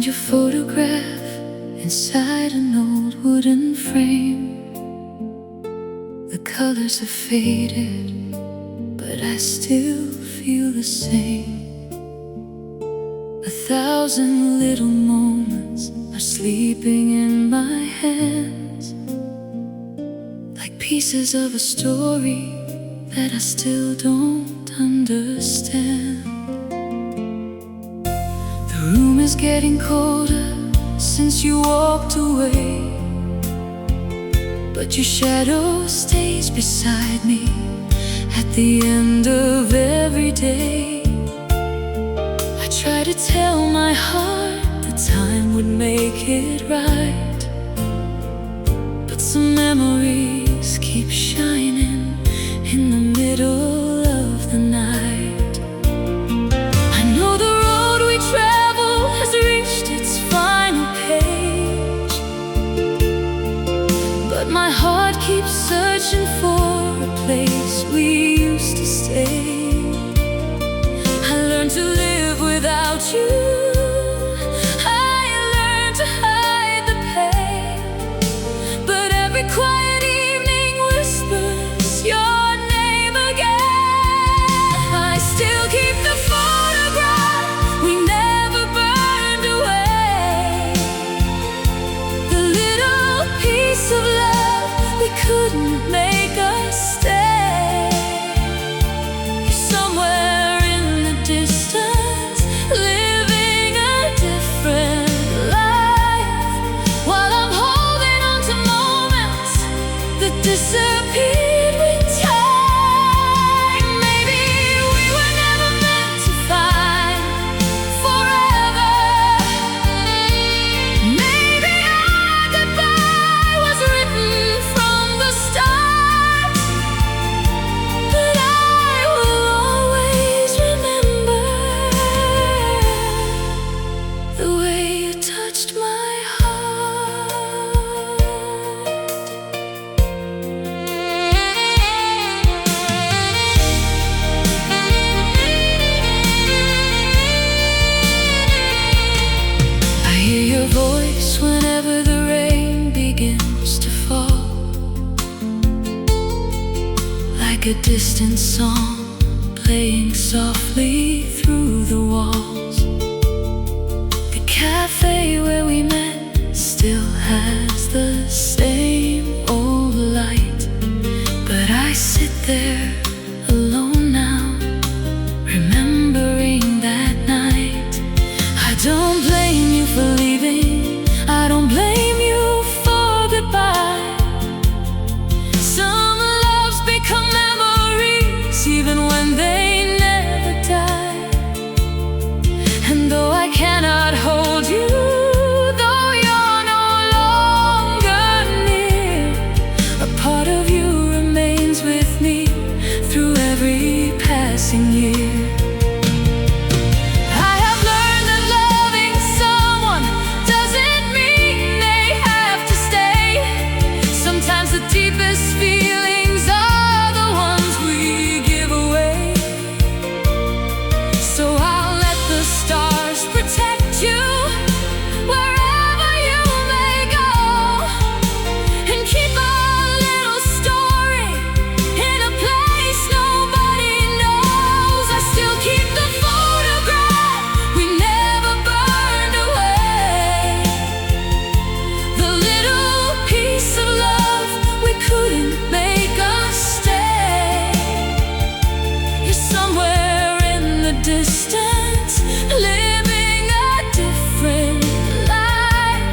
your photograph inside an old wooden frame. The colors have faded, but I still feel the same. 1,000 little moments are sleeping in my hands, like pieces of a story that I still don't understand. The room is getting colder since you walked away, but your shadow stays beside me at the end of every day. I try to tell my heart that time would make it right, but some memories keep shining in the middle of the night. I know the road we travel has reached its final page, but my heart keeps searching for a place we used to stay. I learned to live without you. I learned to hide the pain, but every quiet evening whispers your name again. I still keep the photograph we never burned away, the little piece of love we couldn't make us stay. You're somewhere in the distance, living a different life, while I'm holding on to moments that disappeared with time. Maybe we were never meant to find forever. Maybe our goodbye was written from the start, but I will always remember the way you touched my heart. I hear your voice whenever the rain begins to fall, like a distant song playing softly through the walls. The cafe where we met still has the same old light, but I sit there alone now, remembering that night. I don't blame you for leaving, I don't blame you for goodbye. Some loves become memories even when they never die. And though I cannot hold you, though you're no longer near, a part of you remains with me through every passing year. I have learned that loving someone doesn't mean they have to stay. Sometimes the deepest feelings are the ones we give away. So I'll let the stars protect you wherever you may go, and keep our little story in a place nobody knows. I still keep the photograph we never burned away, the little piece of love we couldn't make us stay. You're somewhere in the distance, living a different life,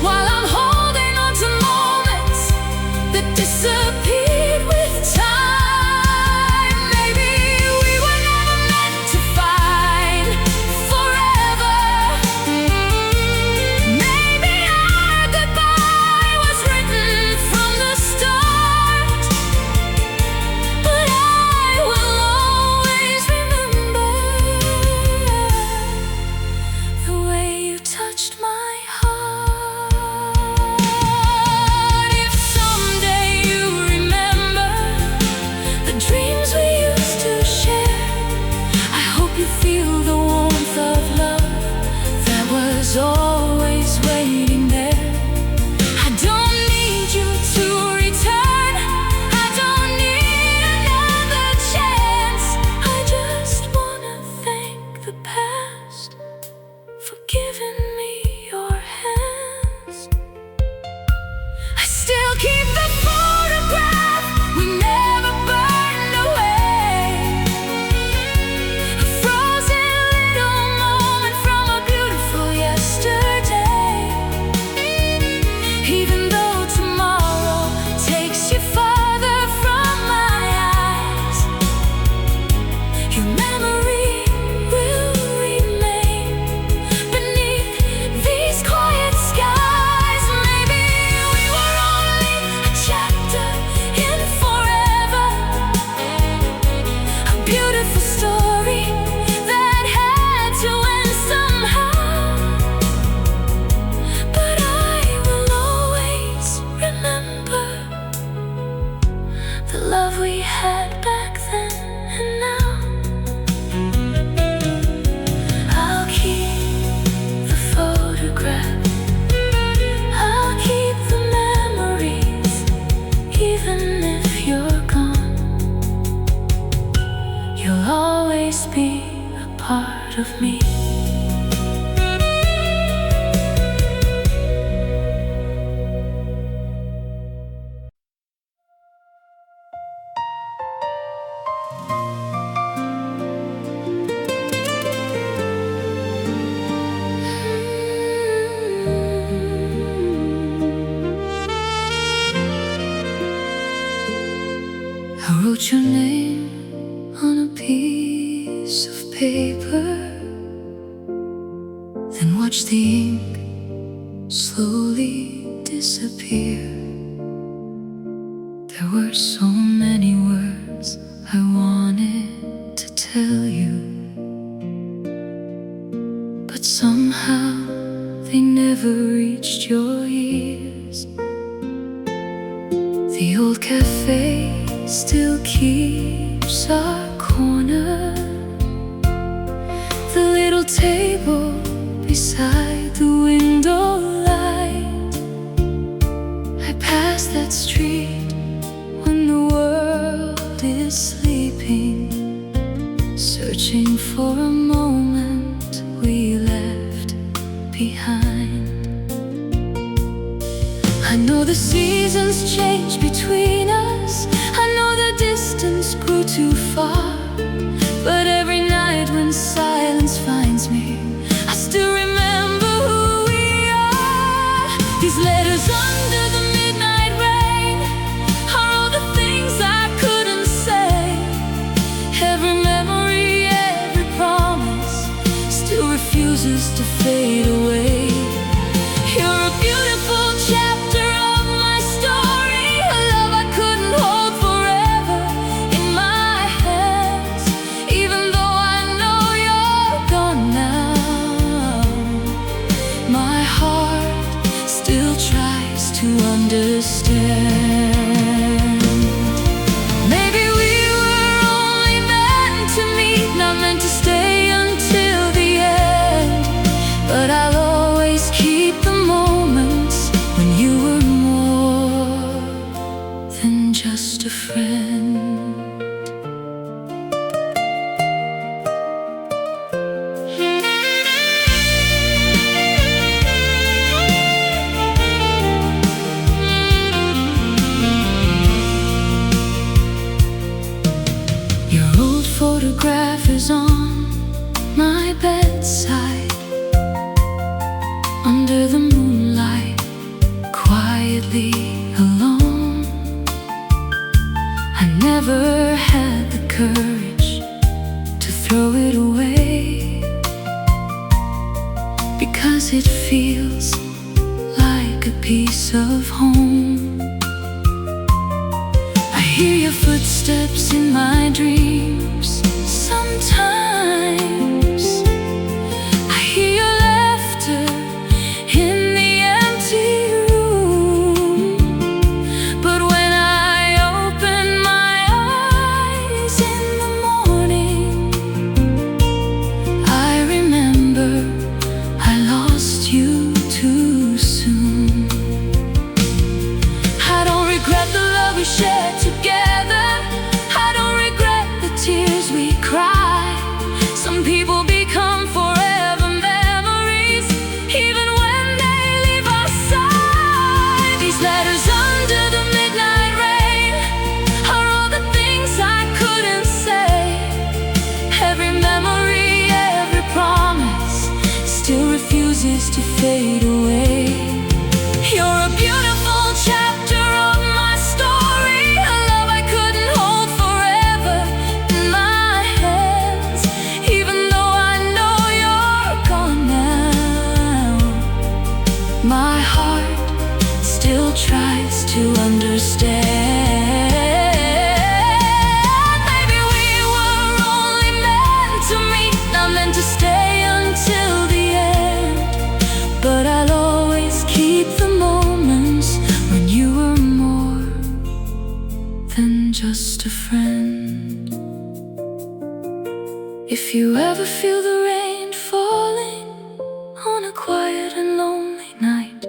while I'm holding on to moments that disappeared with time. Maybe we were never meant to find forever. Maybe our goodbye was written from the start, but I will always remember the way you touched my heart. If someday you remember the dreams we used to share, I hope you feel the warmth of love that was all of me. I wrote your name on a piece of paper, then watched the ink slowly disappear. There were so many words I wanted to tell you, but somehow they never reached your ears. The old cafe still keeps our corner, the little table beside the window light. I pass that street when the world is sleeping, searching for a moment we left behind. I know the seasons change between us, I know the distance grew too far, but every night when silence finds me, I still remember who we are. These letters under the midnight rain are all the things I couldn't say. Every memory, every promise still refuses to fade away. You're a beautiful chapter of my story, a love I couldn't hold forever in my hands. Even though I know you're gone now, my heart still tries to understand. Maybe we were only meant to meet, not meant to stay until the end, but I'll always keep the moments when you were more than just a friend. Your old photograph is on my bedside, under the moonlight, quietly alone. I never had the courage to throw it away, because it feels like a piece of home. I hear your footsteps in my dreams sometimes. I hear your laughter in the empty room, but when I open my eyes in the morning, I remember I lost you too soon. I don't regret the love we shared together, I don't regret the tears we cried. Some people become forever memories, even when they leave our side. These letters under the midnight rain are all the things I couldn't say. Every memory, every promise still refuses to fade away. You're a beautiful chapter of my story, a love I couldn't hold forever in my hands. Even though I know you're gone now, my heart still tries to understand. Maybe we were only meant to meet, not meant to stay until the end, but I'll always keep the moments when you were more than just a friend. If you ever feel the rain falling on a quiet and lonely night,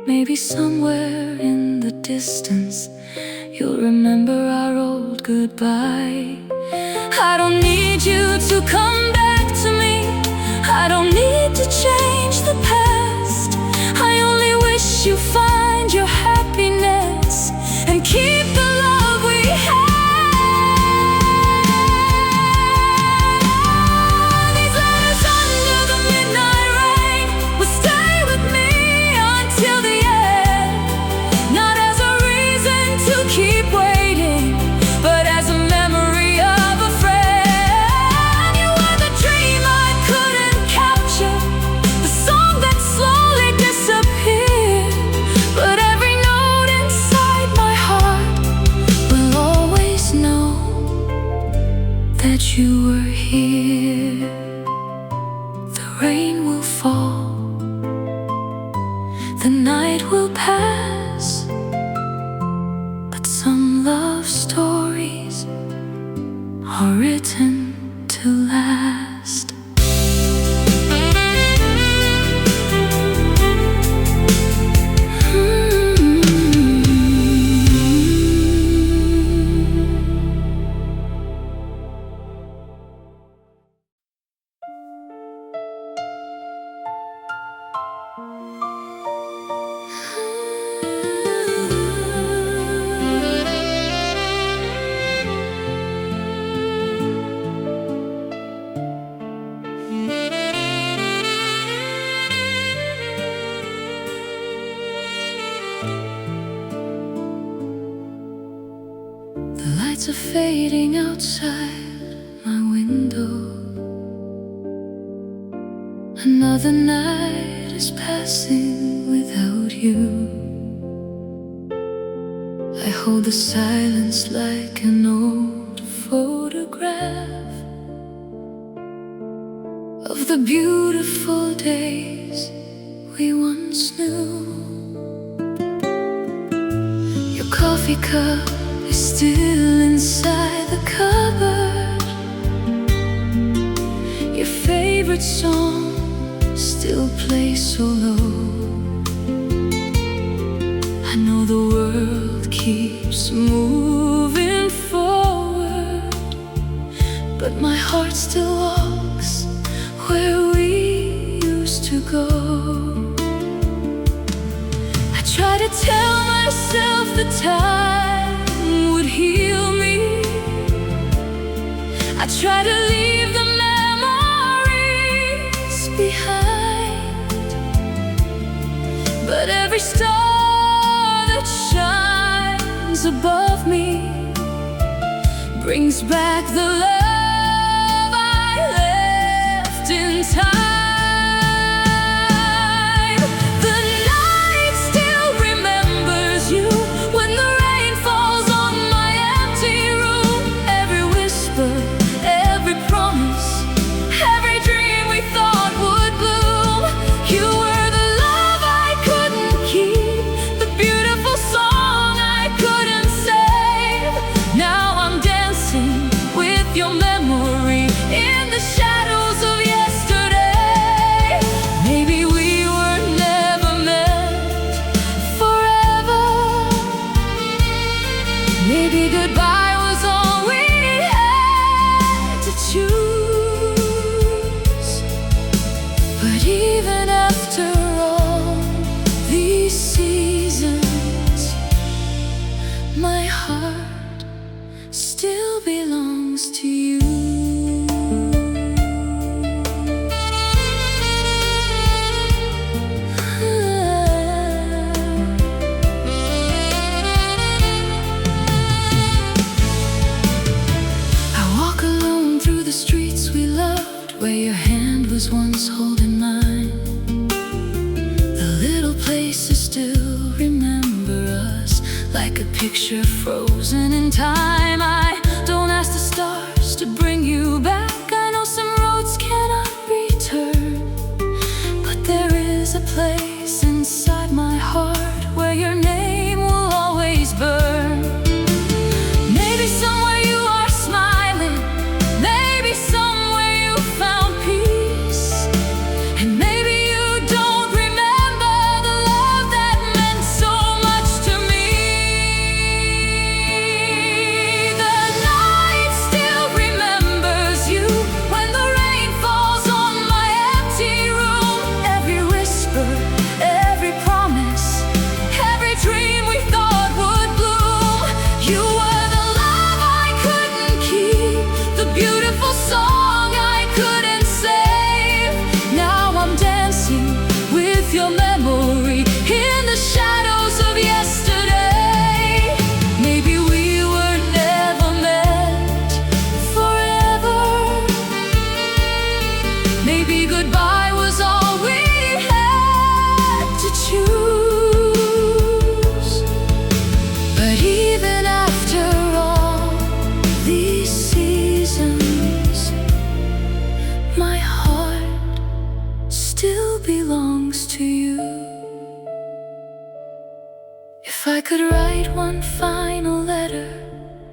maybe somewhere in the distance you'll remember our old goodbye. I don't need you to come back to rain will fall, the night will pass, but some love stories are written to last. The lights are fading outside my window. Another night is passing without you. I hold the silence like an old photograph of the beautiful days we once knew. Your coffee cup is still inside the cupboard. Your favorite song still plays so low. I know the world keeps moving forward, but my heart still walks where we used to go. I try to tell myself the time would heal me. I try to leave the memories behind, but every star that shines above me brings back the love I left in time. Your memory in the shadows of yesterday. Maybe we were never meant forever. Maybe goodbye was all we had to choose. But even after all these seasons, my heart still belongs to you. I walk alone through the streets we loved, where your hand was once holding mine. The little places still remember us, like a picture frozen in time. I don't ask the stars to bring you back. I know some roads cannot return, but there is a place inside my heart where your name will always burn. Maybe somewhere you are smiling, maybe somewhere you found peace, and maybe you don't remember the love that meant so much to me. The night still I could write one final letter,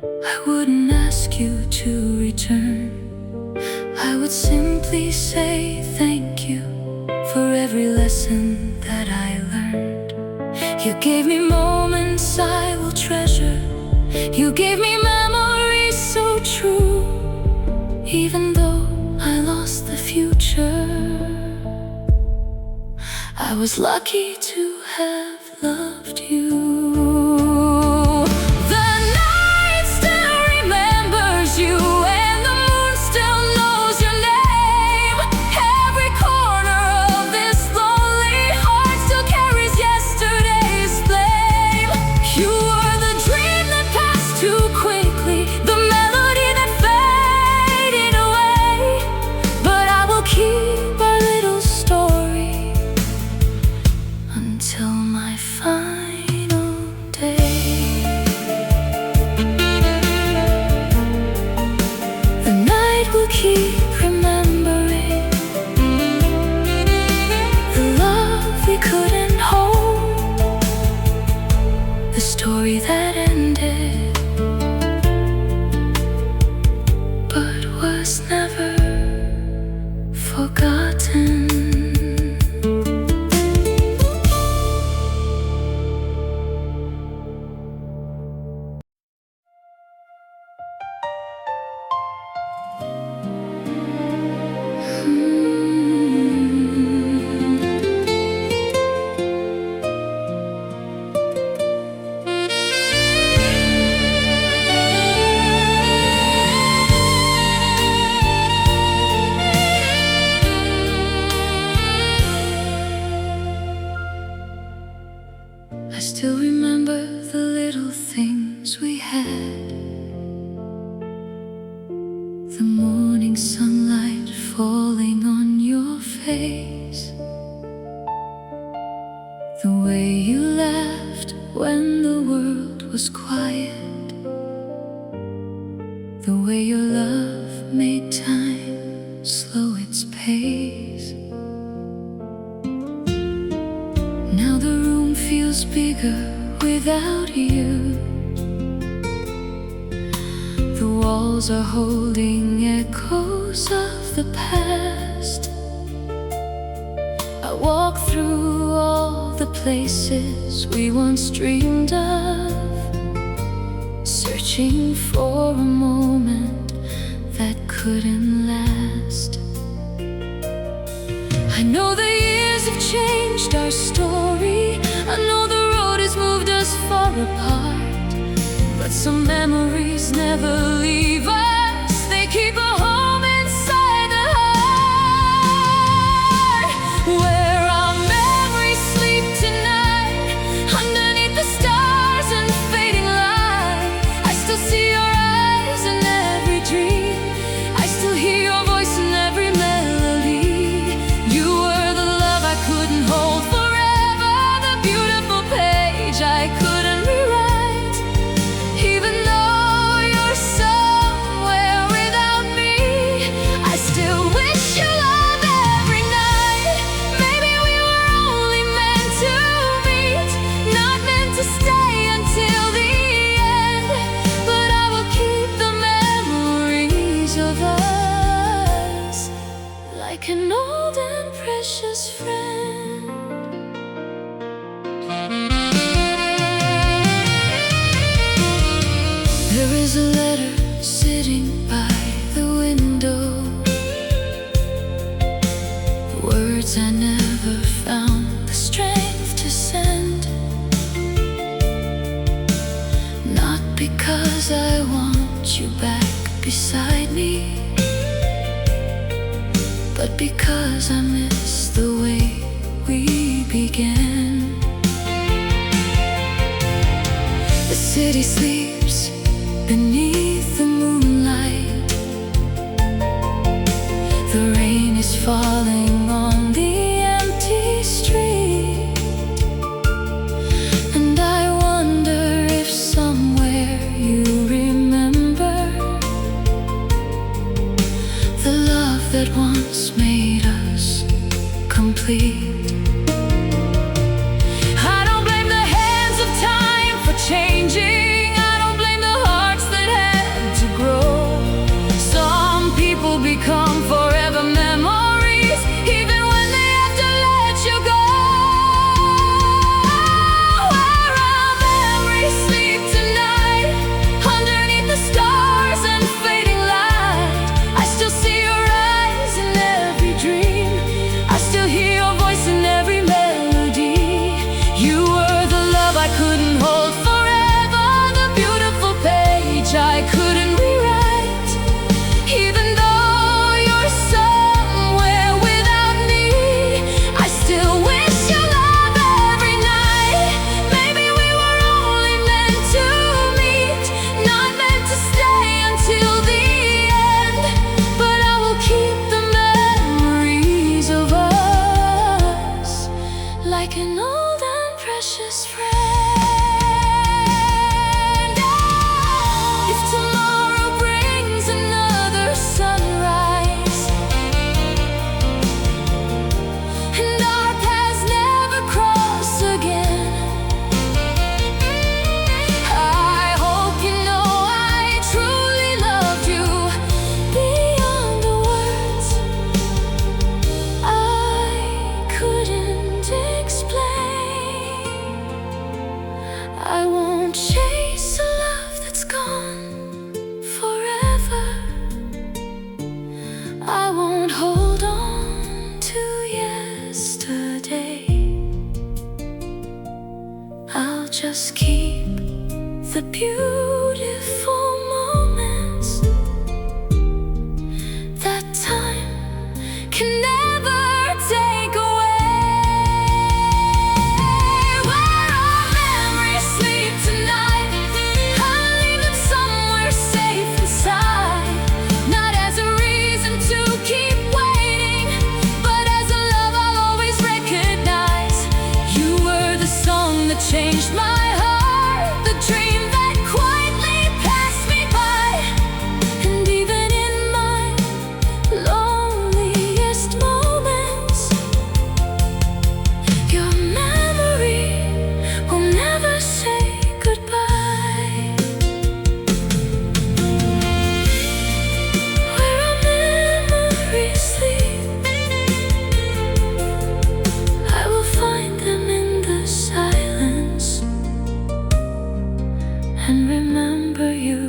I wouldn't ask you to return. I would simply say thank you for every lesson that I learned. You gave me moments I will treasure. You gave me memories so true. Even though I lost the future, I was lucky to have loved you. The night still remembers you, and the moon still knows your name. Every corner of this lonely heart still carries yesterday's flame. You were the dream that passed too quickly, the melody that faded away. But I will keep our little story until my final day. The night will keep remembering the love we couldn't hold, the story that ended but was never forgotten. I still remember the little things we had, the morning sunlight falling on your face, the way you laughed when the world was quiet, the way your love made time slow its pace. Now the room feels bigger without you. The walls are holding echoes of the past. I walk through all the places we once dreamed of, searching for a moment that couldn't last. I know the years have changed our story. I know the road has moved us far apart, but some memories never leave us. They keep a home inside the heart, where our memories sleep tonight, underneath the stars and fading light. I still see your eyes in every dream. I still hear your voice in every melody. You were the love I couldn't hold forever, the beautiful page I couldn't rewrite. Even though you're somewhere without me, I still wish you love every night. Maybe we were only meant to meet, not meant to stay until the end. But I will keep the memories of us like an old and precious friend. There is a letter sitting by the window, words I never found the strength to send. Not because I want you back beside me, but because I miss the way we began. The city sleeps beneath the moonlight. The rain is falling on the empty street, and I wonder if somewhere you remember the love that once made us complete. I don't blame the hands of time just keep the beautiful moments that time can never take away. Where our memories sleep tonight, I'll leave them somewhere safe inside. Not as a reason to keep waiting, but as a love I'll always recognize. You were the song that changed my heart, the dream that quietly passed me by. And even in my loneliest moments, your memory will never say goodbye. Where our memories sleep, I will find them in the silence and remember you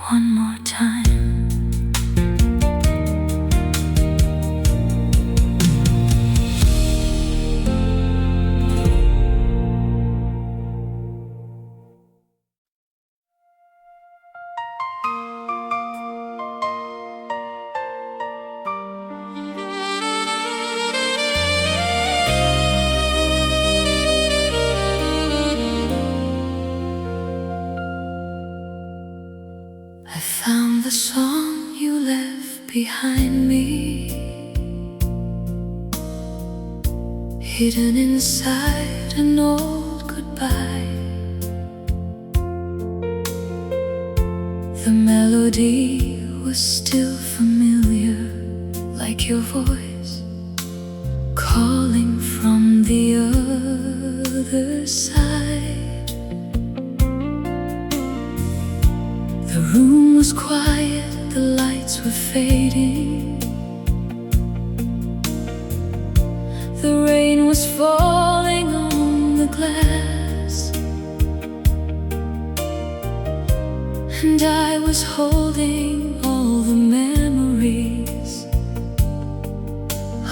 one more time. I found the song you left behind me, hidden inside an old goodbye. The melody was still familiar, like your voice calling from the other side. The room was quiet, the lights were fading, the rain was falling on the glass, and I was holding all the memories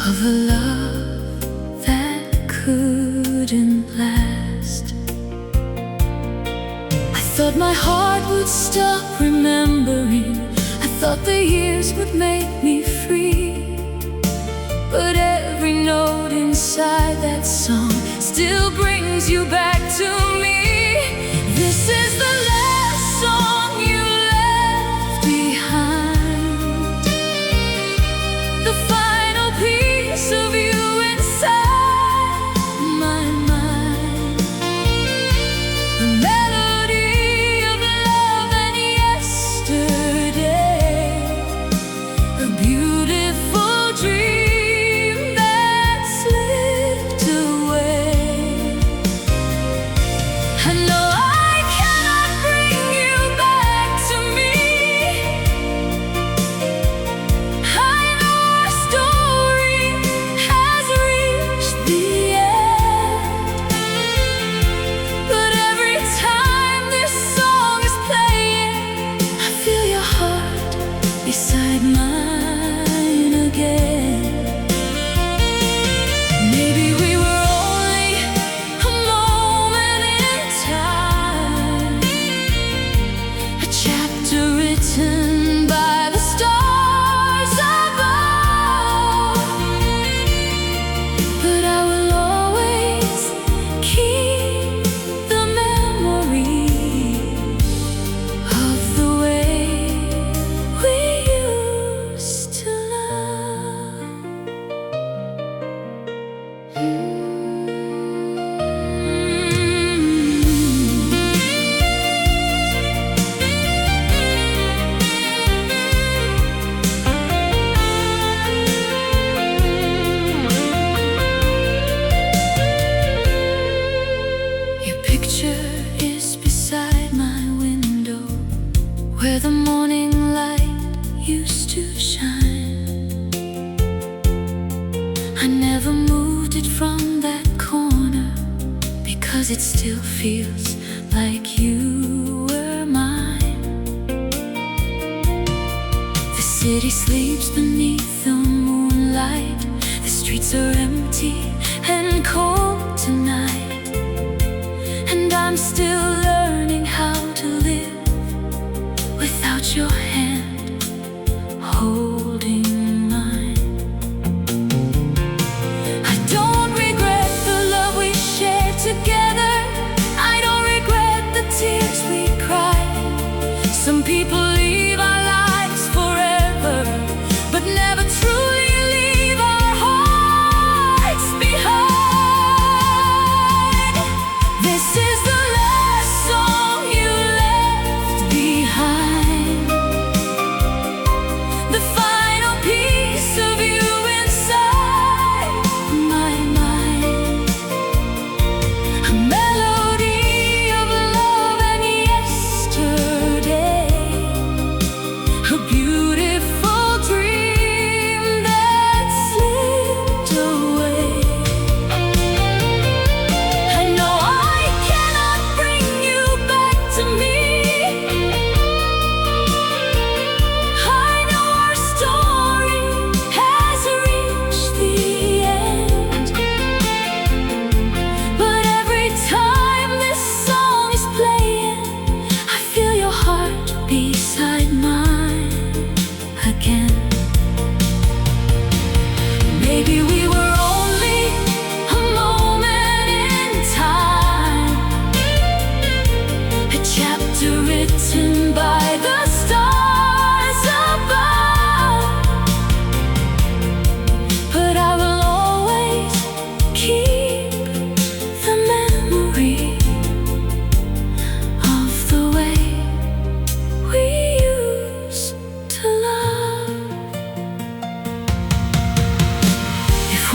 of a love that couldn't last. I thought my heart would stop remembering, I thought the years would make me free, but every note inside that song still brings you back to me. This is the last song you left behind, the final piece of you inside my mind, the melody of love and yesterday, a beautiful dream that slipped away. I know I cannot bring you back to me. I know our story has reached the end, but every time this song is playing, I feel your heart beside mine again. Maybe we were only a moment in time, a chapter written by the stars above, but I will always keep the memory of the way we used to love. Your picture is beside my window, where the morning light used to shine. I never moved it from that corner, because it still feels like you were mine. The city sleeps beneath the moonlight, the streets are empty and cold tonight,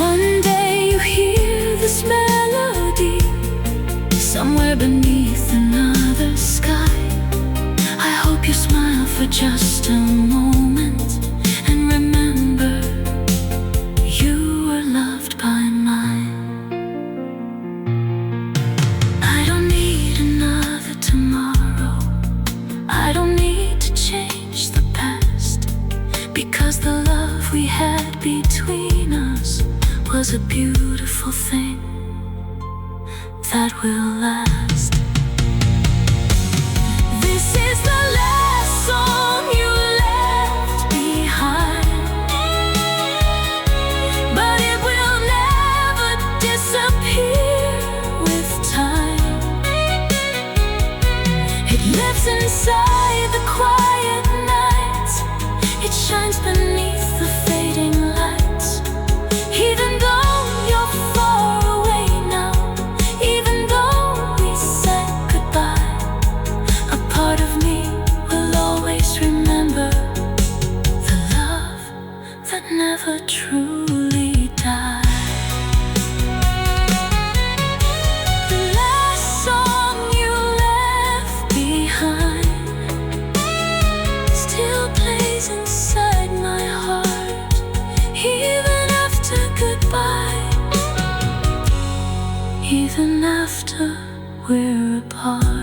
one day you hear this melody somewhere beneath another sky, I hope you smile for just a moment and remember you were loved by mine. I don't need another tomorrow, I don't need to change the past, because the love we had between us was a beautiful thing that will last. This is the last song you left behind, but it will never disappear with time. It lives inside the quiet nights, it shines beneath the fading lights. Even though you're far away now, even though we said goodbye, a part of me will always remember the love that never truly died. The last song you left behind still plays inside my heart, even after goodbye, even after we're apart.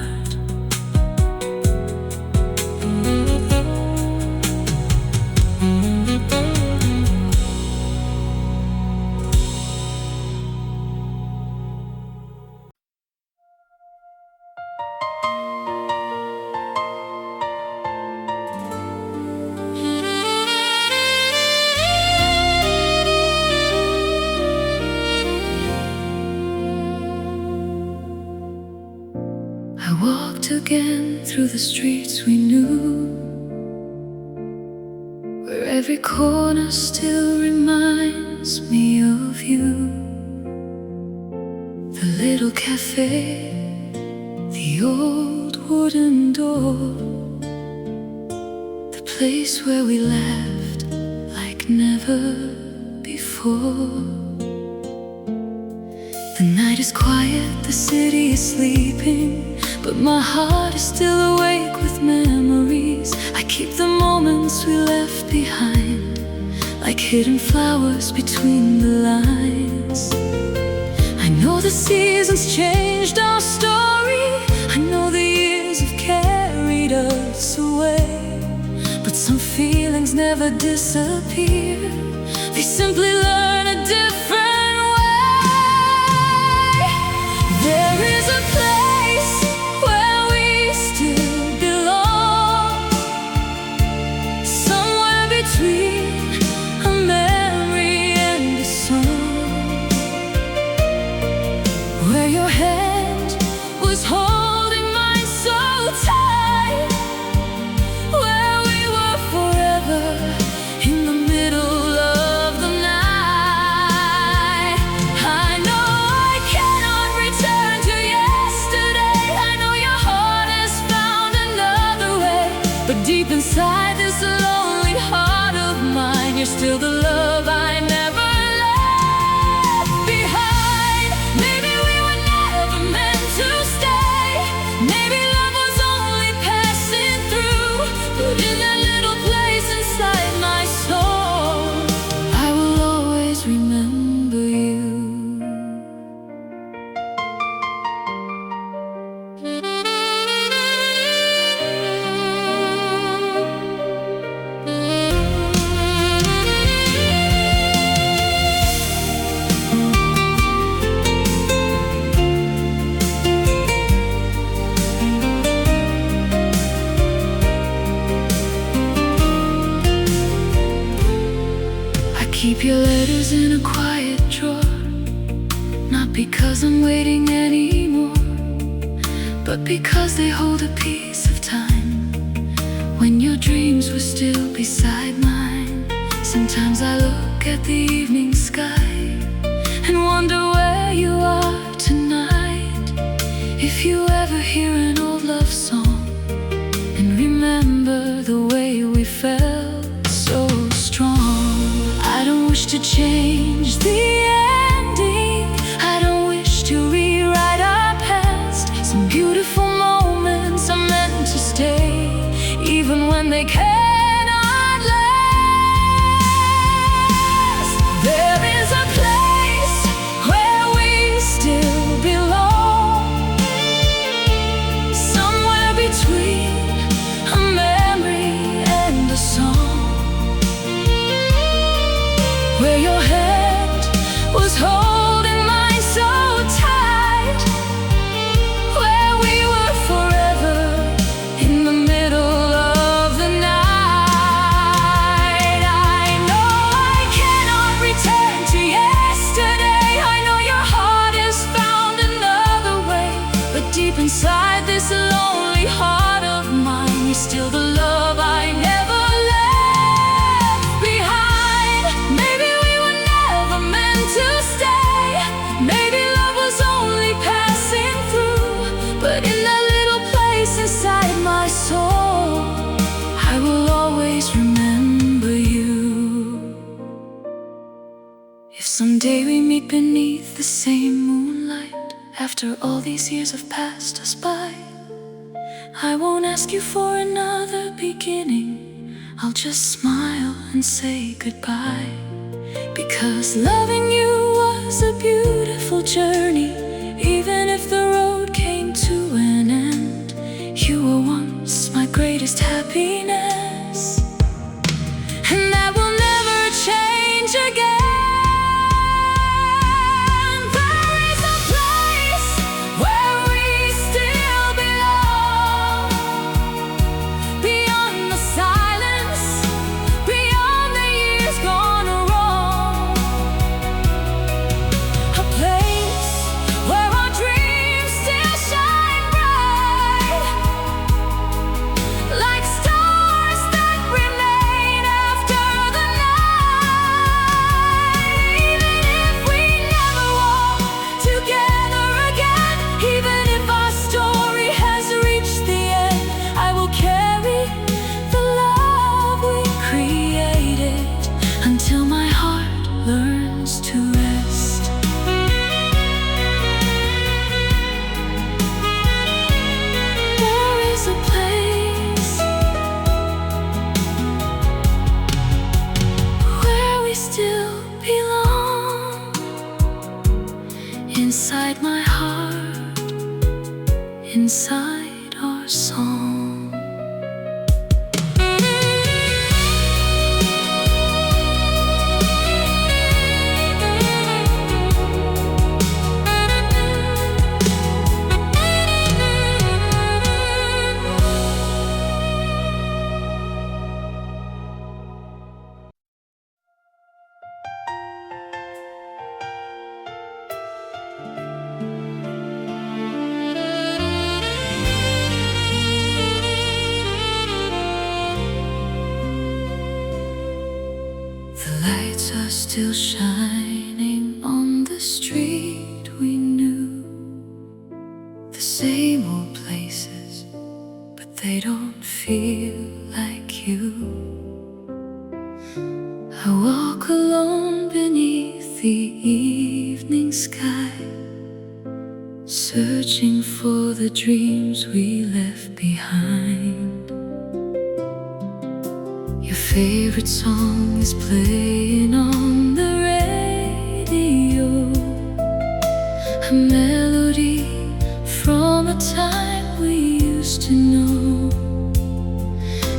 I walked again through the streets we knew, where every corner still reminds me of you. The little cafe, the old wooden door, the place where we laughed like never before. The night is quiet, the city is sleeping, but my heart is still awake with memories. I keep the moments we left behind, like hidden flowers between the lines. I know the seasons changed our story, I know the years have carried us away, but some feelings never disappear, they simply learn a different way. There is a place where we still belong, somewhere between a memory and a song, where your hand was holding mine so tight, where we were forever in the middle of the night. I know I cannot return to yesterday, I know your heart has found another way, but deep inside this lonely heart of mine, you're still the love I never left behind. Maybe we were never meant to stay, maybe love was only passing through, but in that little place inside my soul, I will always remember you. I keep your letters in a quiet drawer, not because I'm waiting anymore, but because they hold a piece of time, when your dreams were still beside mine. Sometimes I look at the evening sky and wonder where you are tonight. If you ever hear an old love song and remember the way we felt so strong, I don't wish wish to change the ending. I don't wish to rewrite our past. Some beautiful moments are meant to stay, even when they cannot last. There is a place where we still belong, somewhere between a memory and a song, where your hand was holding mine so tight, where we were forever in the middle of the night. I know I cannot return to yesterday. I know your heart has found another way, but deep inside this lonely heart of mine, you're still the love I never left behind. Maybe we were never meant to stay. Maybe love was only passing through. But in that little place inside my soul, I will always remember you. If someday we meet beneath the same moonlight, after all these years have passed us by, I won't ask you for another beginning. I'll just smile and say goodbye. Because loving you was a beautiful journey, even if the road came to an end. You were once my greatest happiness, and that will never change again. There is a place where we still belong, beyond the silence, beyond the years gone wrong. A place where our dreams still shine bright, like stars that remain after the night. Even if we never walk together again, even if our story has reached the end, I will carry the love we created until my heart learns to rest. There is a place where we still belong, inside my heart, inside our song. The lights are still shining on the street we knew, the same old places, but they don't feel like you. I walk alone beneath the evening sky, searching for the dreams we left behind. Your favorite song is playing on the radio, a melody from a time we used to know.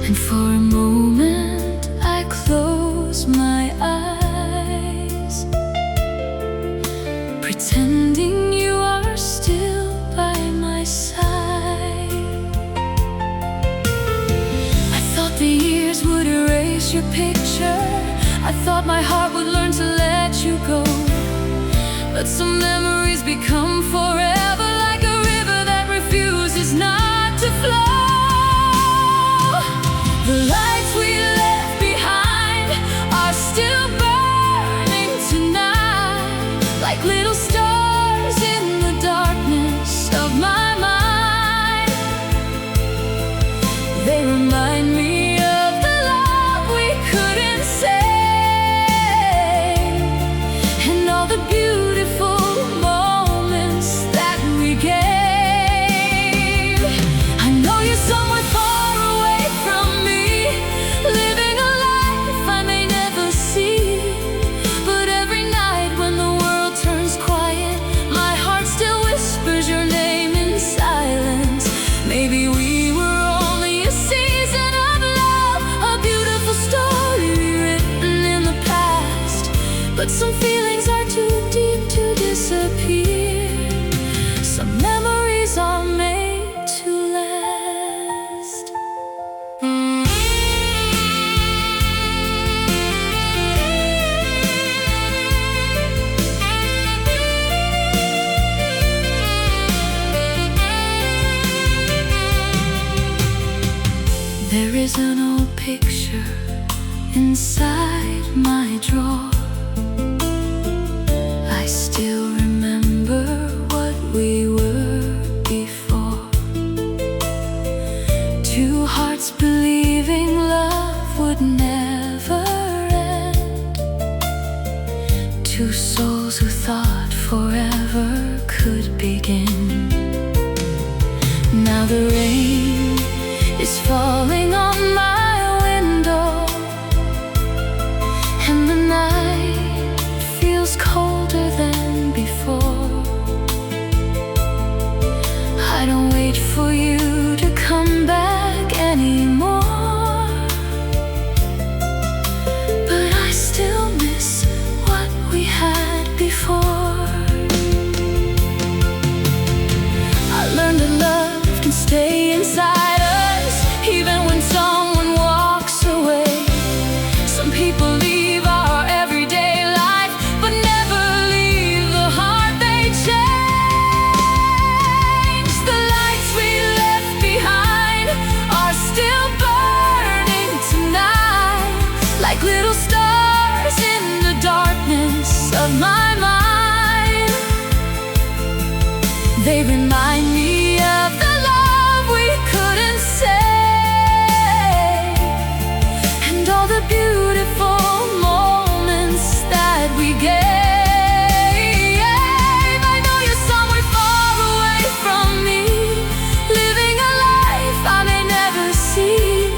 And for a moment I close my eyes, pretending you are still by my side. I thought the years would erase your picture. I thought my heart would learn to let you go. But some memories become forever, like a river that refuses not to flow. The lights we left behind are still burning tonight, like little stars in the darkness of my mind. They remind me of the love we couldn't say. but some feelings are too deep to disappear. Some memories are made to last. There is an old picture inside my drawer. I still remember what we were before. Two hearts believing love would never end. Two souls who thought forever could begin. Now the rain is falling on my window, and the night feels colder than before. I don't wait for you to come back anymore, but I still miss what we had before. I learned that love can stay inside us, even when someone walks away. Some people leave our everyday life, but never leave the heart they changed. The lights we left behind are still burning tonight, like little stars in the darkness of my mind. They remind me of the love we couldn't say, and all the beautiful moments that we gave. I know you're somewhere far away from me, living a life I may never see.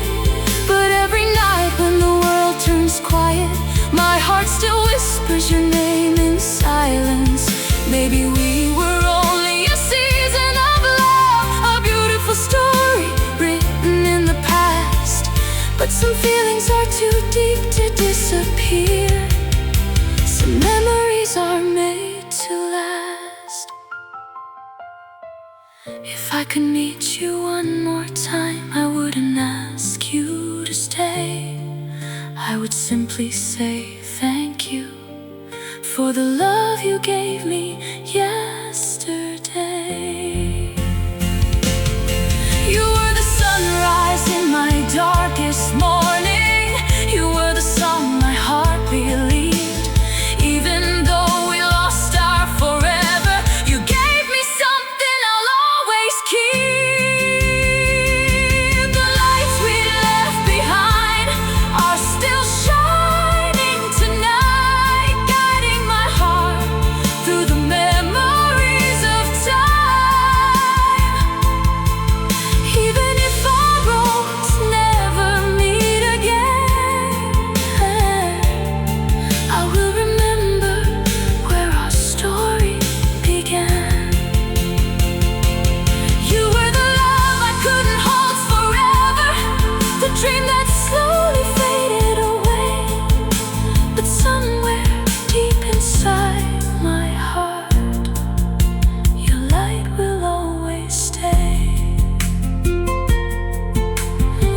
But every night when the world turns quiet, my heart still whispers your name in silence. Maybe we were only a season of love, a beautiful story written in the past, but some feelings are too deep to disappear. Some memories are made to last. If I could meet you one more time, I wouldn't ask you to stay. I would simply say thank you for the love you gave me yesterday. You were the sunrise in my darkest morning. You were the song my heart believed. Even though we lost our forever, you gave me something I'll always keep. The lights we left behind are still shining tonight, guiding my heart through the memories of time. Even if our roads never meet again, I will remember where our story began. You were the love I couldn't hold forever, the dream that slowly faded away. But somewhere deep inside my heart, your light will always stay.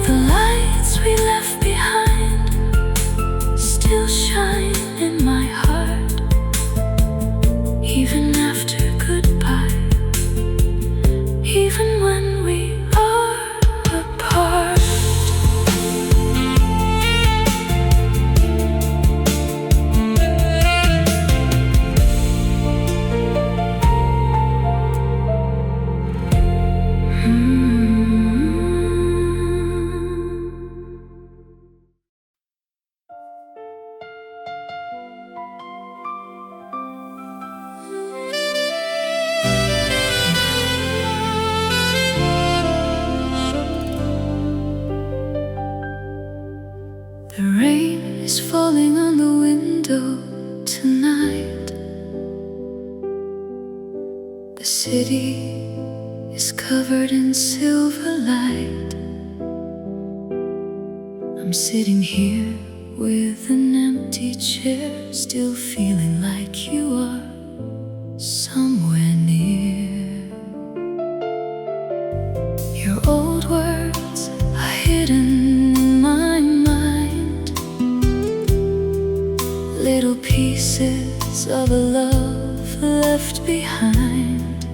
The lights we left behind still shine in my heart, even after goodbye, even when we are apart. The rain is falling on the window tonight. The city is covered in silver light. I'm sitting here with an empty chair, still feeling like you are somewhere near. Your old words are hidden in my mind, little pieces of a love left behind.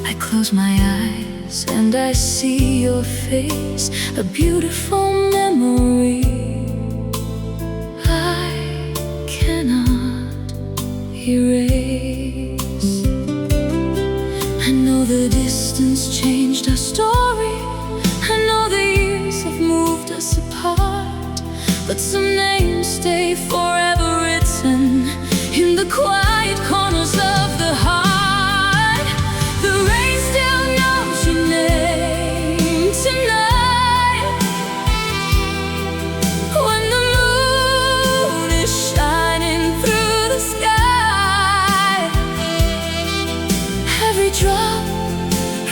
I close my eyes and I see your face, a beautiful memory I cannot erase. I know the distance changed our story, I know the years have moved us apart, but some names stay forever written in the quiet corners of the heart. The rain still knows your name tonight, when the moon is shining through the sky. Every drop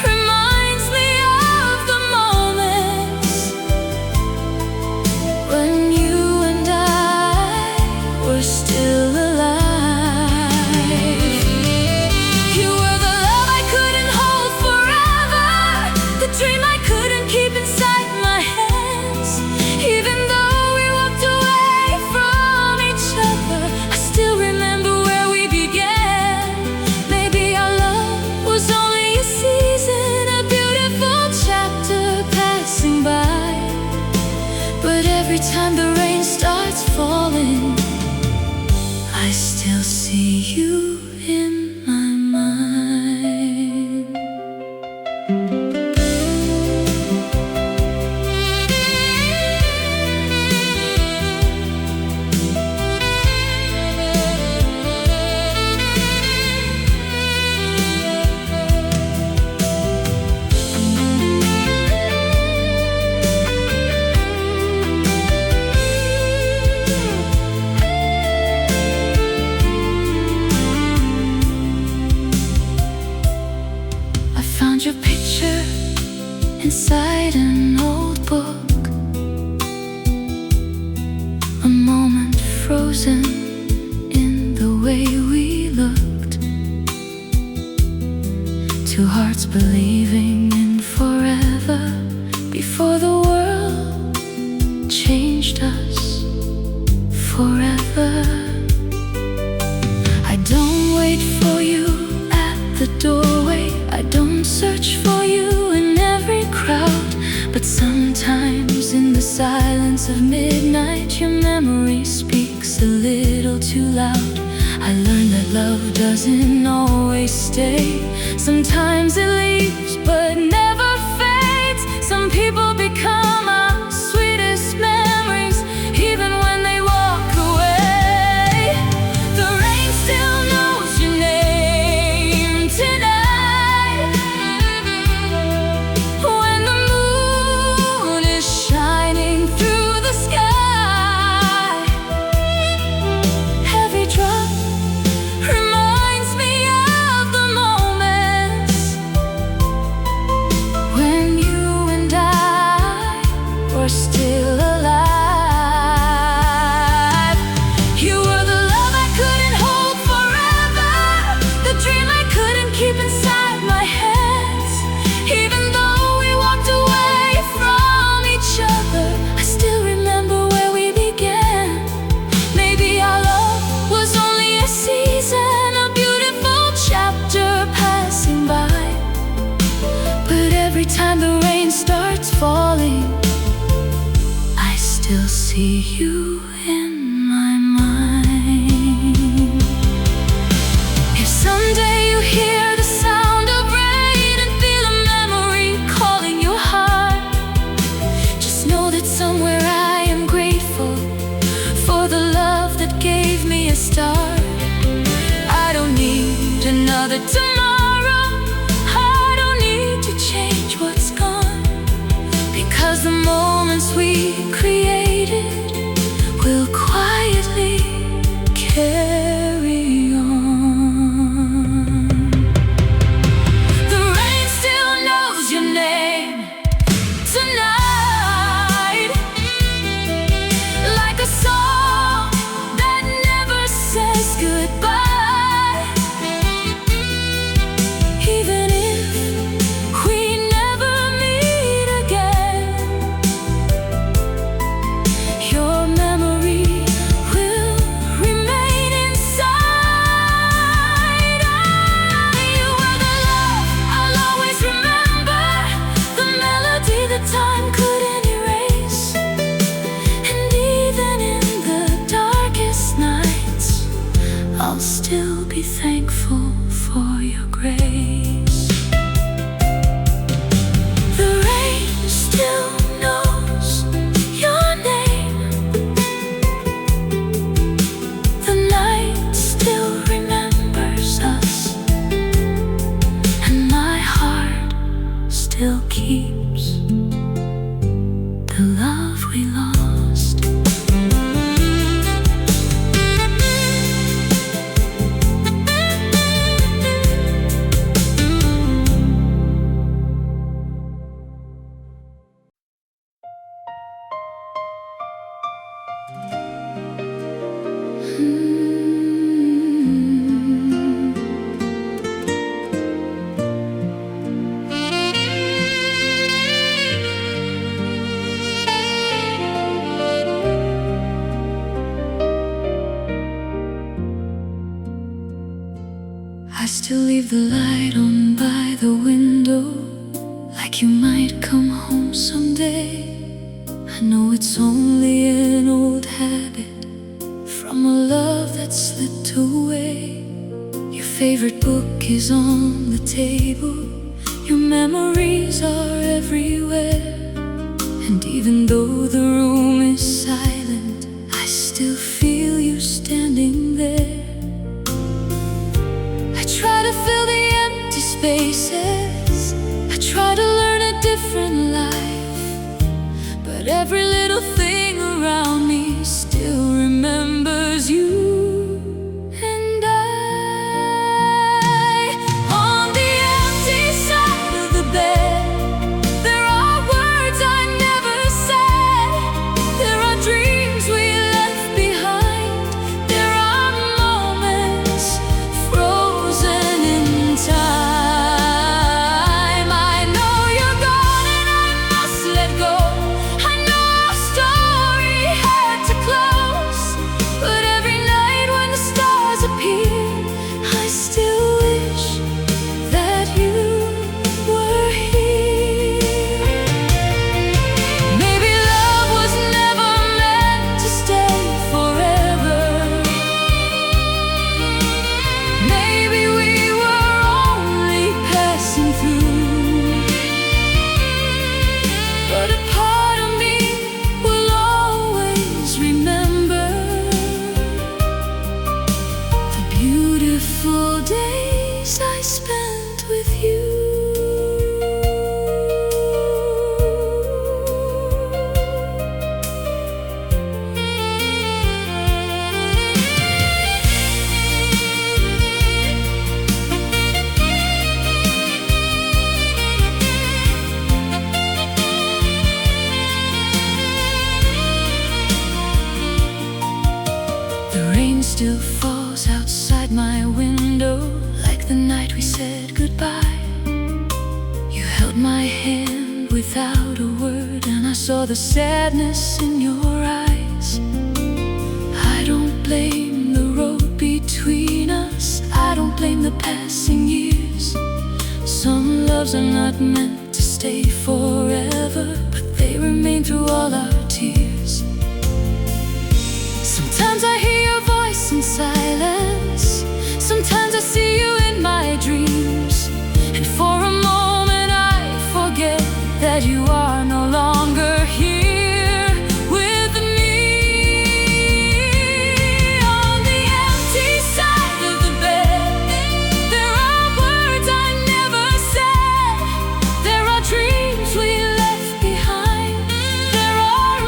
reminds me of the moments when you and I were still alive. You were the love I couldn't hold forever, the dream I couldn't keep inside my hands. Even though we walked away from each other, I still remember where we began. Maybe our love was only a season, a beautiful chapter passing by. But every time the rain starts falling, I still see you in my mind. I found your picture inside an old book, a moment frozen in the way we looked, two hearts believing in forever before the world changed us forever. I don't wait for you at the doorway, I don't search for you in every crowd, but sometimes in the silence of midnight, your memory speaks a little too loud. I learned that love doesn't always stay. Sometimes it leaves but never fades. Some people become our sweetest memories, even when they walk away. The rain still knows your name tonight, when the moon is shining through the sky. Every drop reminds me of the moments when you and I were still alive. You were the love I couldn't hold forever, the dream I couldn't keep inside my hands. Even though we walked away from each other, I still remember where we began. Maybe our love was only a season, a beautiful chapter passing by. But every time the rain starts falling, I still see you in my mind. If someday you hear the sound of rain and feel a memory calling your heart, just know that somewhere I am grateful for the love that gave me a start. I don't need another tomorrow, I don't need to change what's gone, because the moments we created will quietly carry on. The rain still knows your name tonight, be thankful for your grace. The rain still knows your name. The night still remembers us, and my heart still keeps the love we lost. I still leave the light on by the window, like you might come home someday. I know it's only an old habit from a love that slipped away. Your favorite book is on the table, your memories are everywhere. And even though the room is silent, I still feel you standing there. I try to fill the empty spaces, I try to learn a different life, but every little thing around me still remembers you. And on the empty side of the bed, there are words I never said. There are dreams we left behind. There are moments frozen in time. I know you're gone and I must let go. I know our story had to close, but every night when the stars appear, I still wish that you were here. Maybe love was never meant to stay forever. Maybe we were only passing through, but a part of me will always remember the beautiful days I spent with you. The rain still falls outside my window, like the night we said goodbye. You held my hand without a word, and I saw the sadness in your eyes. I don't blame the road between us, I don't blame the passing years. Some loves are not meant to stay forever, but they remain through all our tears. Sometimes I hear your voice in silence, sometimes I see you in my dreams, and for a moment I forget that you are no longer here with me. On the empty side of the bed, there are words I never said. There are dreams we left behind. There are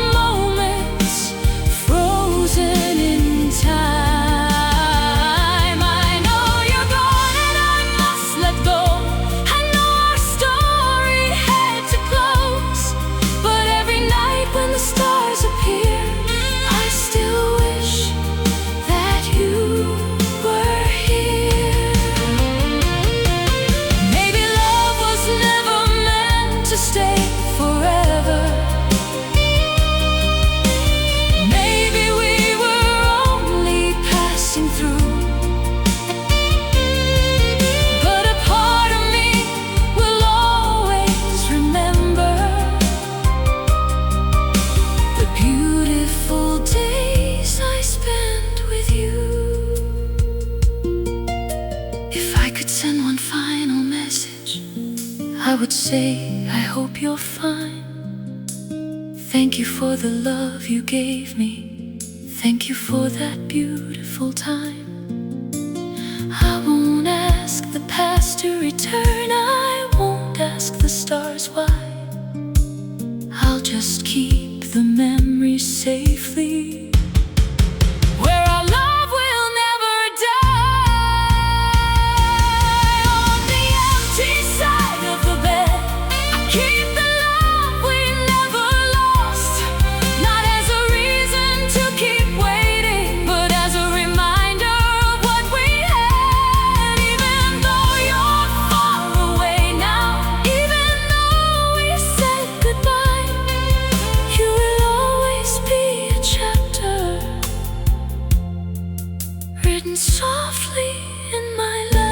I would say, I hope you're fine. Thank you for the love you gave me. Thank you for that beautiful time. I won't ask the past to return. I won't ask the stars why. I'll just keep the memories safely where our love will never die. On the empty side of the bed, I keep the love we never lost. Not as a reason to keep waiting, but as a reminder of what we had. Even though you're far away now, even though we said goodbye, you will always be a chapter written softly in my life.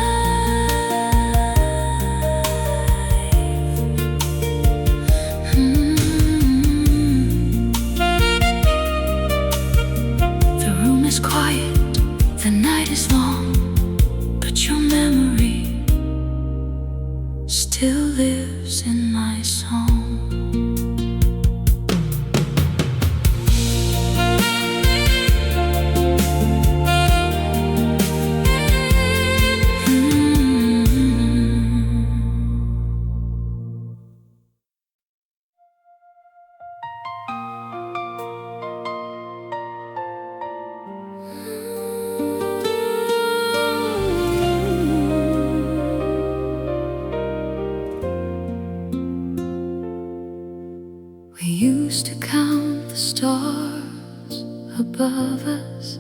The room is quiet, the night is long, but your memory still lives in my song. We used to count the stars above us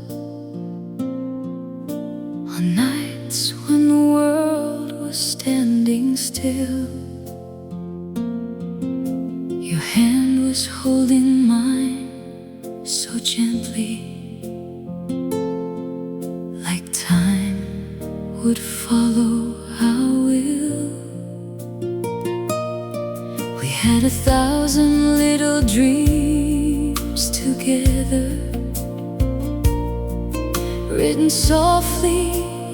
on nights when the world was standing still. Your hand was holding mine so gently, like time would follow our will. We had 1,000 little dreams together, written softly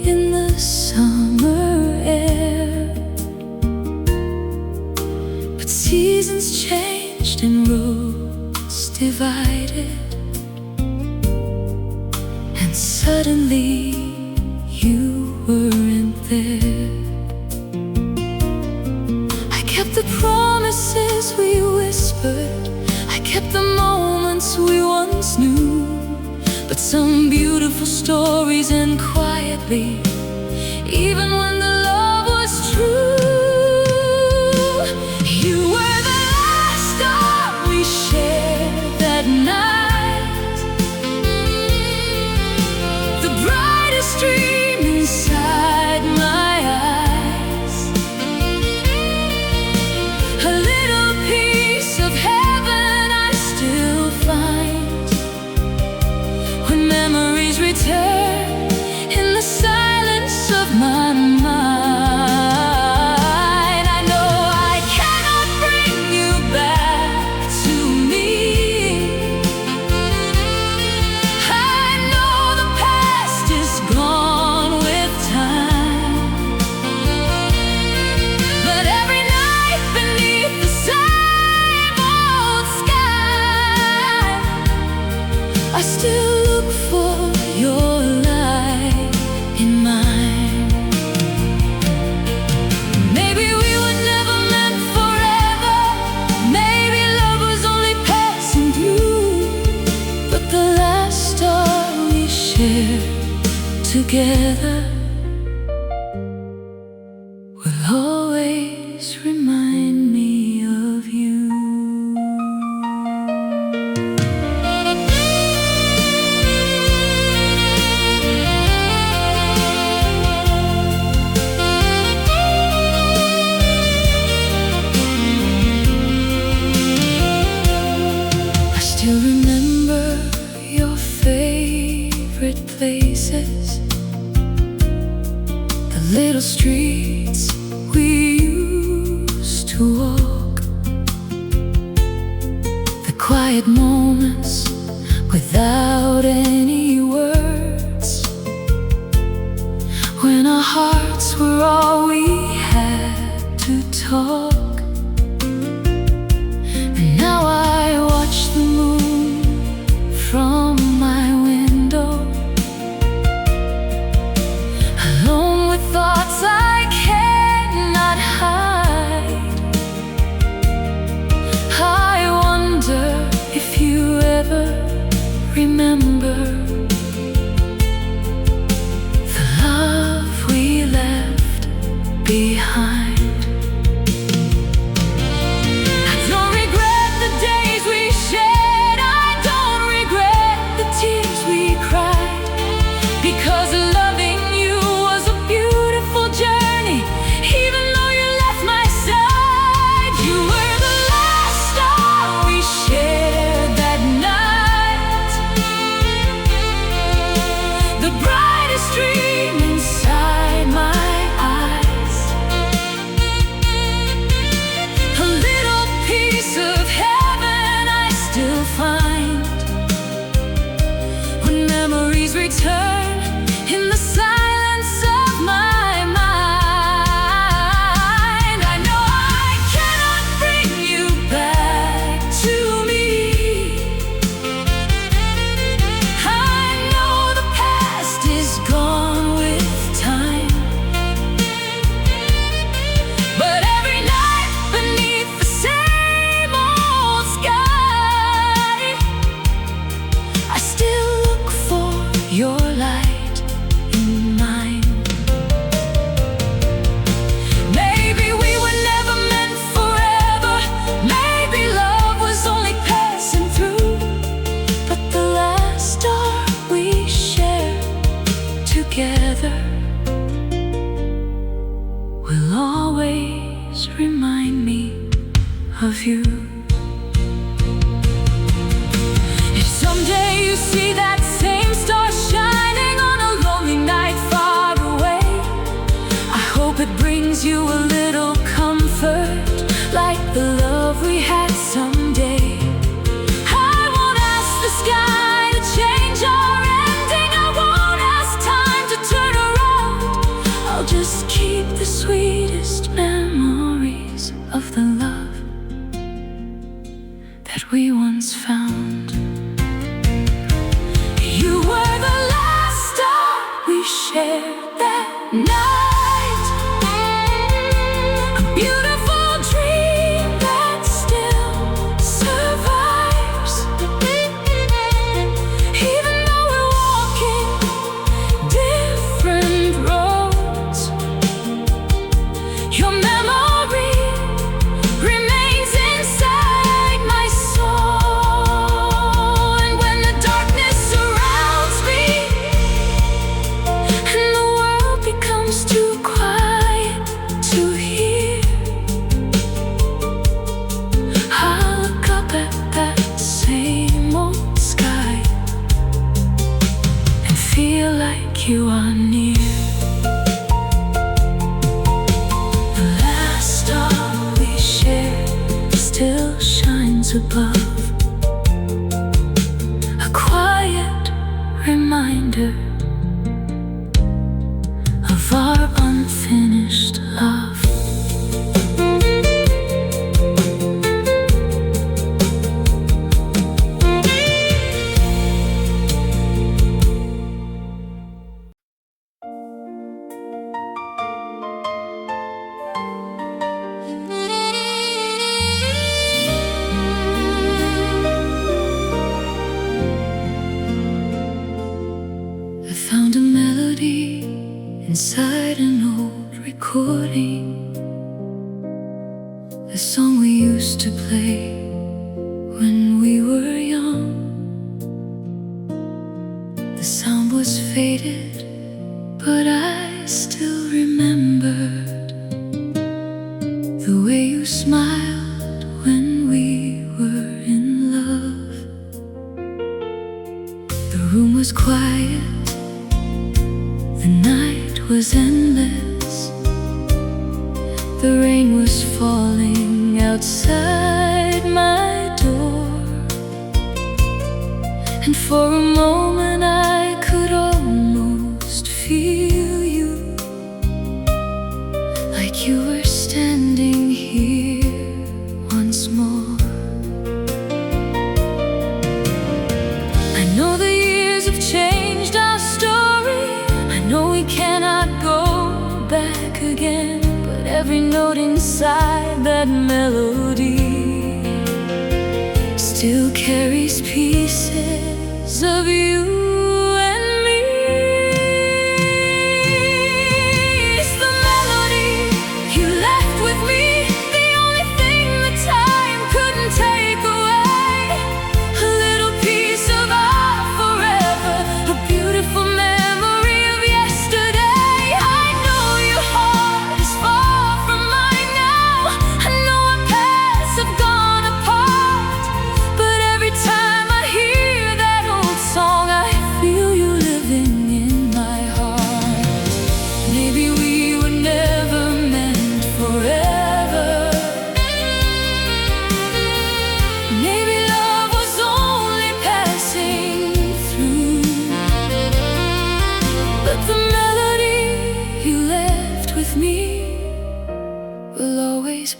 in the summer air. But seasons changed and roads divided, and suddenly you weren't there. I kept the promises we whispered, I kept the moments we once knew. But some beautiful stories end quietly, even when the love was true. You were the last star we shared that night, the brightest dream inside my eyes. A little piece of heaven I still find when memories return in the silence of my mind. I know I cannot bring you back to me. I know the past is gone with time, but every night beneath the same old sky, I still look for your light in mine. Maybe we were never meant forever, maybe love was only passing through. But the last star we shared together will always remind me of you. I still remember your favorite places, the little streets we used to walk, the quiet moments without any words, when our hearts were all we had to talk. return in the silence of my mind. I know I cannot bring you back to me. I know the past is gone with time, but every night beneath the same old sky, I still look for your light in mine. Maybe we were never meant forever. Maybe love was only passing through. But the last star we shared together will always remind me of you. If someday you see that same star shining on a lonely night far away, I hope it brings you a little comfort, like the love we had someday. I won't ask the sky to change our ending. I won't ask time to turn around. I'll just keep the sweetest memories of the love that we once found. You were the last star we shared that night, a beautiful dream that still survives. Even though we're walking different roads, your memory remains inside my soul. And when the darkness surrounds me and the world becomes too quiet to hear, I'll look up at that same old sky and feel like you are near. The last star we shared still shines above, a quiet reminder of our unfinished love. I found a melody inside an old recording, the song we used to play when we were young. The sound was faded, but I still remembered the way you smiled when we were in love. The room was quiet, the night was endless, the rain was falling outside my door, and for a moment I could almost feel you, like you were standing here once more. I know the years have changed our story. I know we cannot go back again, but every note inside that melody still carries pieces of you and me. It's the melody you left with me, the only thing that time couldn't take away. A little piece of our forever, a beautiful memory of yesterday. I know your heart is far from mine now. I know our paths have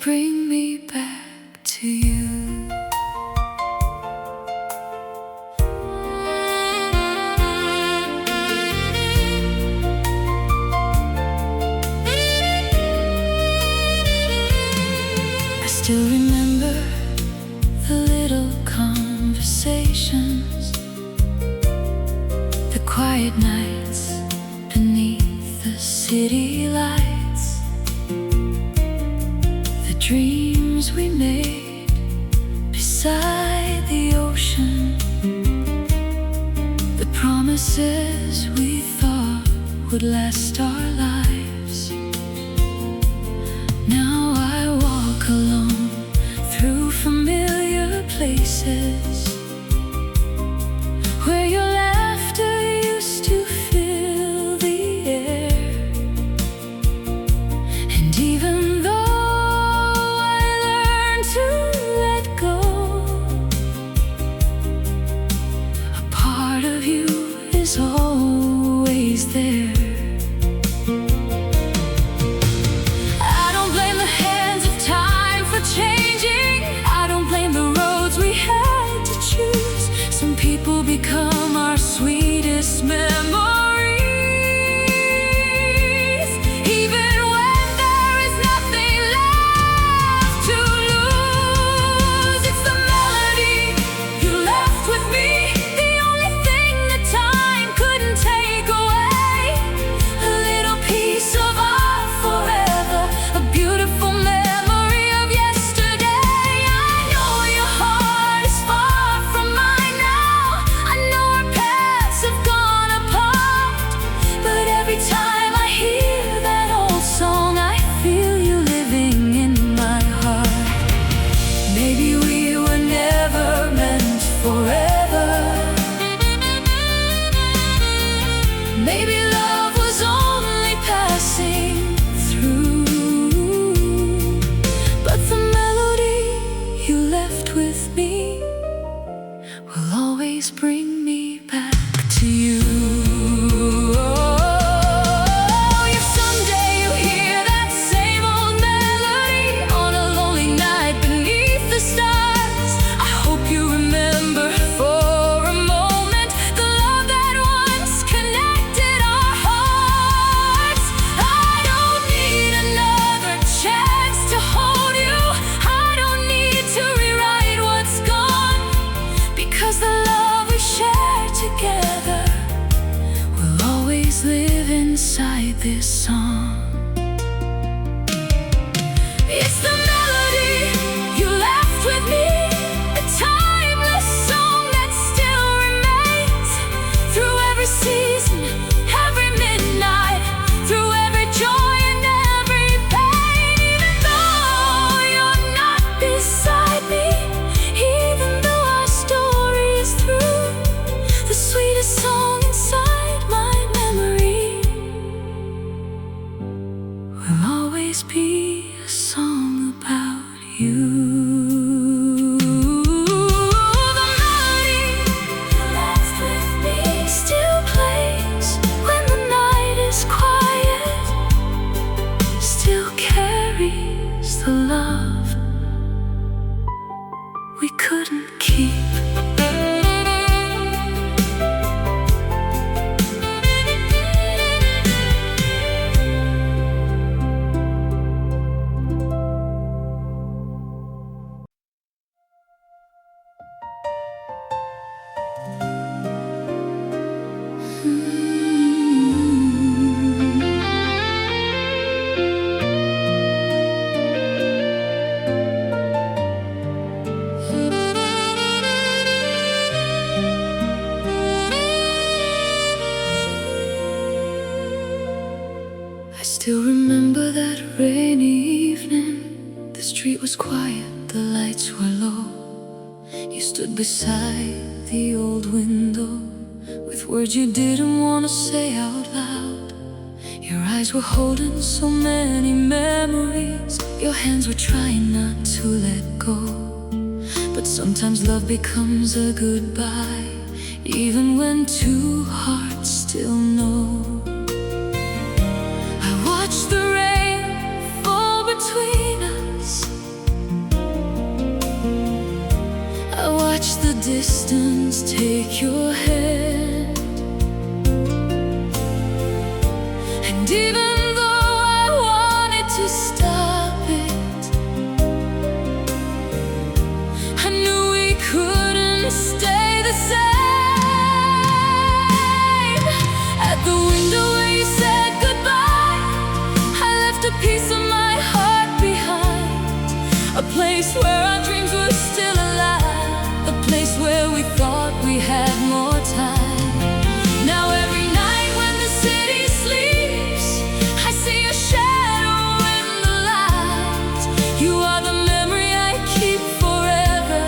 bring me back to you. I still remember the little conversations, the quiet nights beneath the city lights, the dreams we made beside the ocean, the promises we thought would last our lives. Now I walk alone through familiar places where your laughter used to fill the air. And even though I learned to let go, a part of you is always there. I don't blame the hands of time for changing. I don't blame the roads we had to choose. Some people become our sweetest memories, even when there is nothing left to lose. It's the melody you left with me, the only thing that time couldn't take away. A little piece of our forever, a beautiful memory of yesterday. I know your heart is far from mine now. I know our paths have gone apart, but every time I hear that old song, I feel you living in my heart. Maybe we were never meant forever. Maybe love was only passing through, but the melody you left with me will always bring me back to you. Oh, if someday you hear that same old melody on a lonely night beneath the stars, I hope you remember for a moment the love that once connected our hearts. I don't need another chance to hold you. I don't need to rewrite what's gone, because the love we share together will always live inside this song. It's the melody you left with me, a timeless song that still remains through every season, every midnight, through every joy and every pain. Even though you're not beside me, even though our story is through, the sweetest song inside my memory will always be a song about you. The melody you left with me still plays when the night is quiet, still carries the love we couldn't keep. I still remember that rainy evening. The street was quiet, the lights were low. You stood beside the old window with words you didn't want to say out loud. Your eyes were holding so many memories. Your hands were trying not to let go. But sometimes love becomes a goodbye, even when two hearts still know. I watched the rain fall between us, distance, take your hand. And even though I wanted to stop it, I knew we couldn't stay the same. At the window where you said goodbye, I left a piece of my heart behind. A place where our dreams were still alive, a place where we thought we had more time. Now every night when the city sleeps, I see a shadow in the light. You are the memory I keep forever,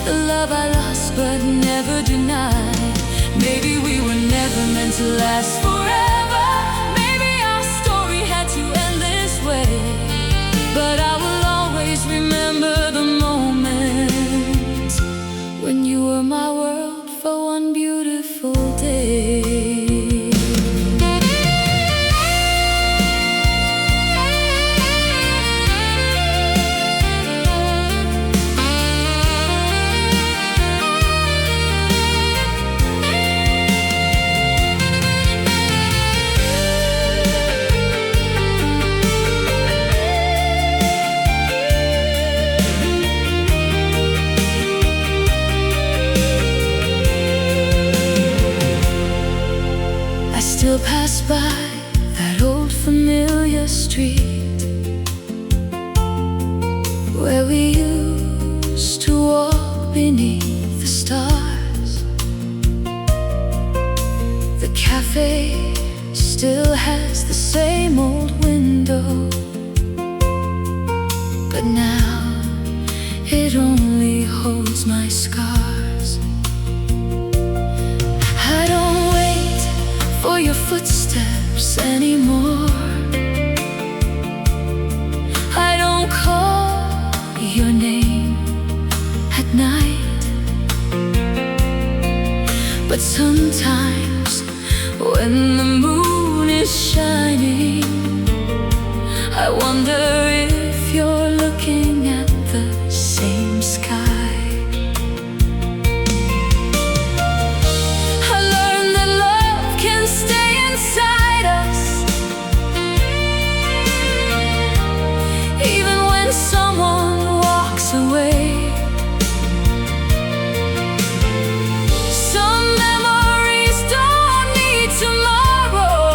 the love I lost but never denied. Maybe we were never meant to last forever. Maybe our story had to end this way. But I will always remember the moment when you were my world for one beautiful day. Still pass by that old familiar street where we used to walk beneath the stars. The cafe still has the same old window, but now it only holds my scars. I don't wait for your footsteps anymore. I don't call your name at night. But sometimes when the moon is shining, I wonder if you're looking at the same sky. Someone walks away, some memories don't need tomorrow.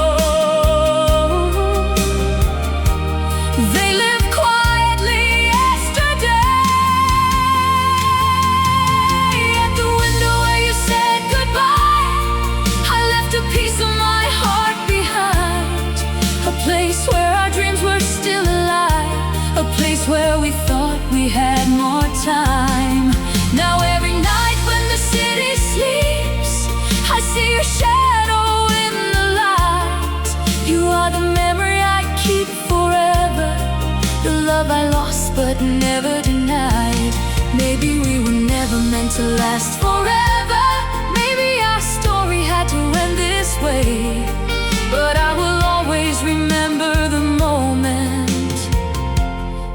They live quietly yesterday. At the window where you said goodbye, I left a piece of my heart behind. A place where our dreams were still alive, a place where we thought we had more time. Now every night when the city sleeps, I see your shadow in the light. You are the memory I keep forever, the love I lost but never denied. Maybe we were never meant to last forever. Maybe our story had to end this way. But I will always remember the moment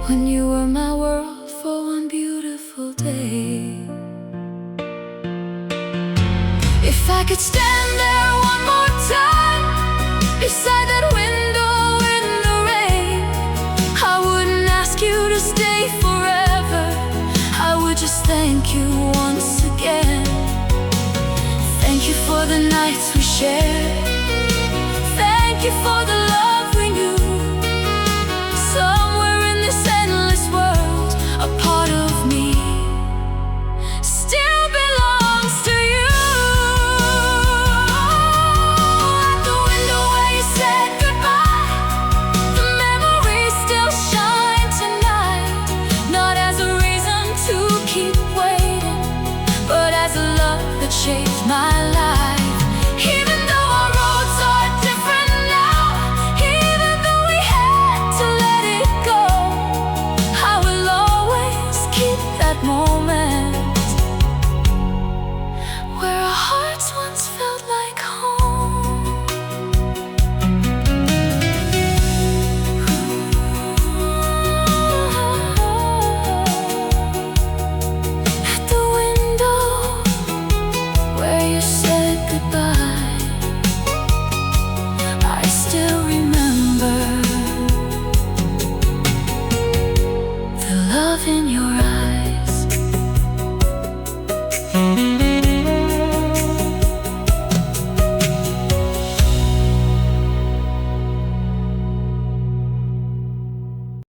when you were my world for one beautiful day. If I could stand there one more time beside that window in the rain, I wouldn't ask you to stay forever. I would just thank you once again. Thank you for the nights we shared,